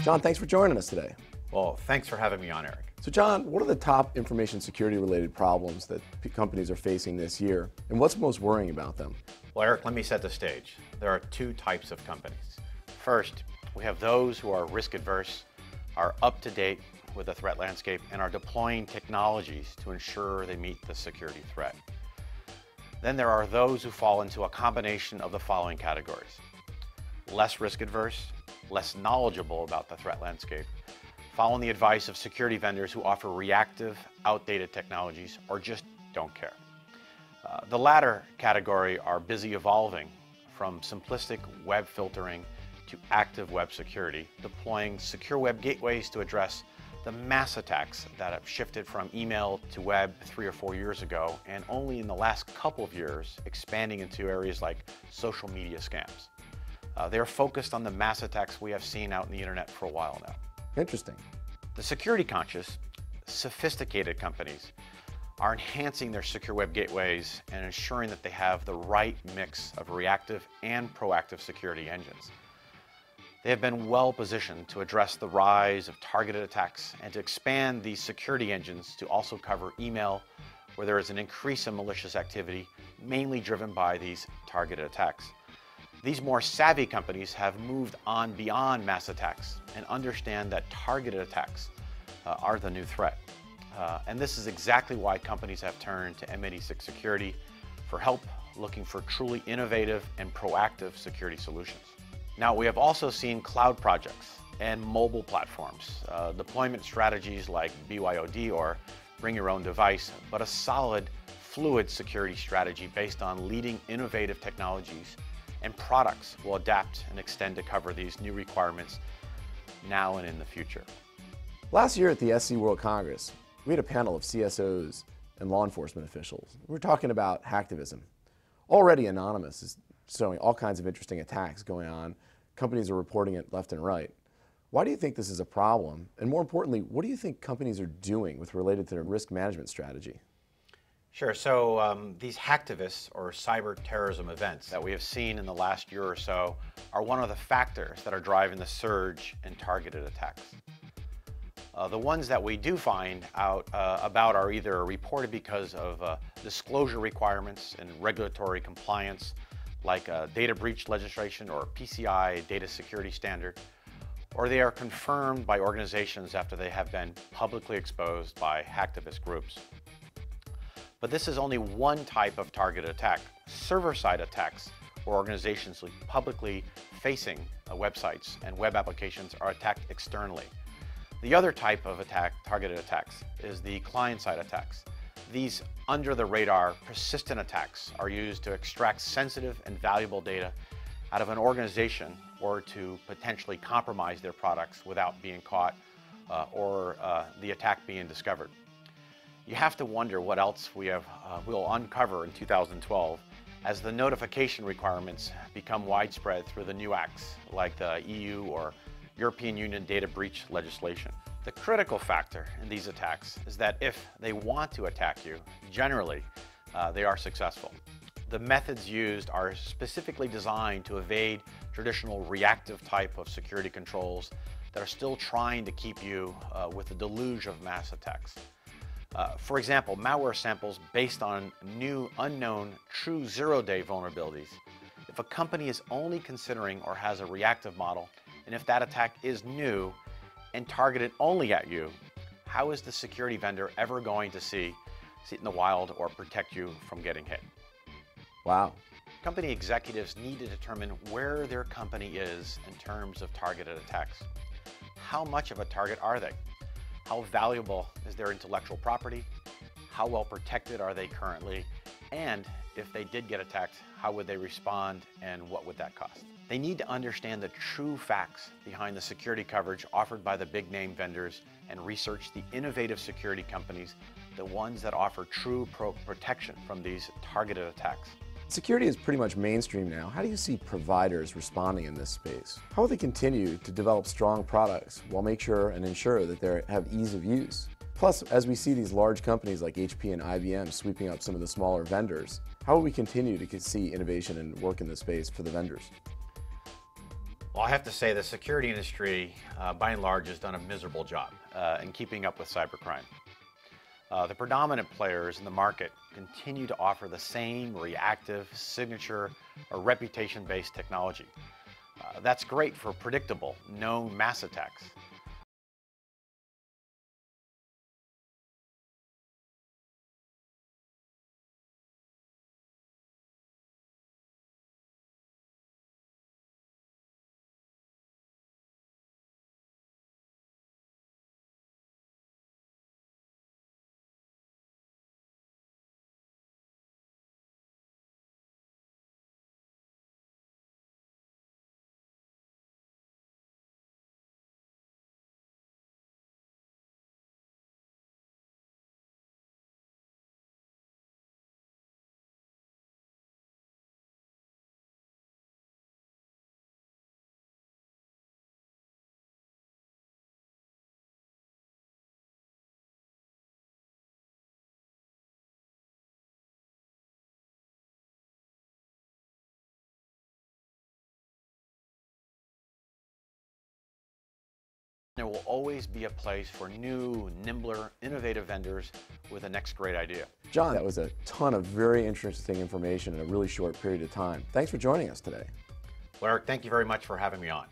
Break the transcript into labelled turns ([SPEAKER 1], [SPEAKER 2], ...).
[SPEAKER 1] John, thanks for joining us today.
[SPEAKER 2] Well, thanks for having me on, Eric.
[SPEAKER 1] So John, what are the top information security related problems that companies are facing this year, and what's most worrying about them?
[SPEAKER 2] Well, Eric, let me set the stage. There are two types of companies. First, we have those who are risk adverse, are up to date with the threat landscape, and are deploying technologies to ensure they meet the security threat. Then there are those who fall into a combination of the following categories: less risk adverse, less knowledgeable about the threat landscape, following the advice of security vendors who offer reactive, outdated technologies, or just don't care. The latter category are busy evolving from simplistic web filtering to active web security, deploying secure web gateways to address the mass attacks that have shifted from email to web 3 or 4 years ago, and only in the last couple of years expanding into areas like social media scams. They're focused on the mass attacks we have seen out in the internet for a while now.
[SPEAKER 1] Interesting.
[SPEAKER 2] The security conscious, sophisticated companies are enhancing their secure web gateways and ensuring that they have the right mix of reactive and proactive security engines. They have been well positioned to address the rise of targeted attacks and to expand these security engines to also cover email, where there is an increase in malicious activity, mainly driven by these targeted attacks. These more savvy companies have moved on beyond mass attacks and understand that targeted attacks are the new threat. And this is exactly why companies have turned to M86 Security for help, looking for truly innovative and proactive security solutions. Now, we have also seen cloud projects and mobile platforms, deployment strategies like BYOD or bring your own device, but a solid, fluid security strategy based on leading innovative technologies and products will adapt and extend to cover these new requirements now and in the future.
[SPEAKER 1] Last year at the SC World Congress, we had a panel of CSOs and law enforcement officials. We were talking about hacktivism. Already Anonymous is showing all kinds of interesting attacks going on. Companies are reporting it left and right. Why do you think this is a problem? And more importantly, what do you think companies are doing with related to their risk management strategy?
[SPEAKER 2] Sure. So these hacktivists or cyber terrorism events that we have seen in the last year or so are one of the factors that are driving the surge in targeted attacks. The ones that we do find out about are either reported because of disclosure requirements and regulatory compliance, like data breach legislation or PCI data security standard, or they are confirmed by organizations after they have been publicly exposed by hacktivist groups. But this is only one type of targeted attack. Server-side attacks, where organizations publicly facing websites and web applications are attacked externally. The other type of attack, targeted attacks, is the client-side attacks. These under-the-radar, persistent attacks are used to extract sensitive and valuable data out of an organization or to potentially compromise their products without being caught or the attack being discovered. You have to wonder what else we'll uncover in 2012 as the notification requirements become widespread through the new acts like the EU or European Union data breach legislation. The critical factor in these attacks is that if they want to attack you, generally they are successful. The methods used are specifically designed to evade traditional reactive type of security controls that are still trying to keep you with a deluge of mass attacks. For example, malware samples based on new, unknown, true zero-day vulnerabilities. If a company is only considering or has a reactive model, and if that attack is new and targeted only at you, how is the security vendor ever going to see it in the wild or protect you from getting hit?
[SPEAKER 1] Wow.
[SPEAKER 2] Company executives need to determine where their company is in terms of targeted attacks. How much of a target are they? How valuable is their intellectual property? How well protected are they currently? And if they did get attacked, how would they respond and what would that cost? They need to understand the true facts behind the security coverage offered by the big name vendors and research the innovative security companies, the ones that offer true protection from these targeted attacks.
[SPEAKER 1] Security is pretty much mainstream now. How do you see providers responding in this space? How will they continue to develop strong products while make sure and ensure that they have ease of use? Plus, as we see these large companies like HP and IBM sweeping up some of the smaller vendors, how will we continue to see innovation and work in this space for the vendors?
[SPEAKER 2] Well, I have to say the security industry, by and large, has done a miserable job in keeping up with cybercrime. The predominant players in the market continue to offer the same reactive, signature, or reputation-based technology. That's great for predictable, known mass attacks. There will always be a place for new, nimbler, innovative vendors with the next great idea.
[SPEAKER 1] John, that was a ton of very interesting information in a really short period of time. Thanks for joining us today.
[SPEAKER 2] Well, Eric, thank you very much for having me on.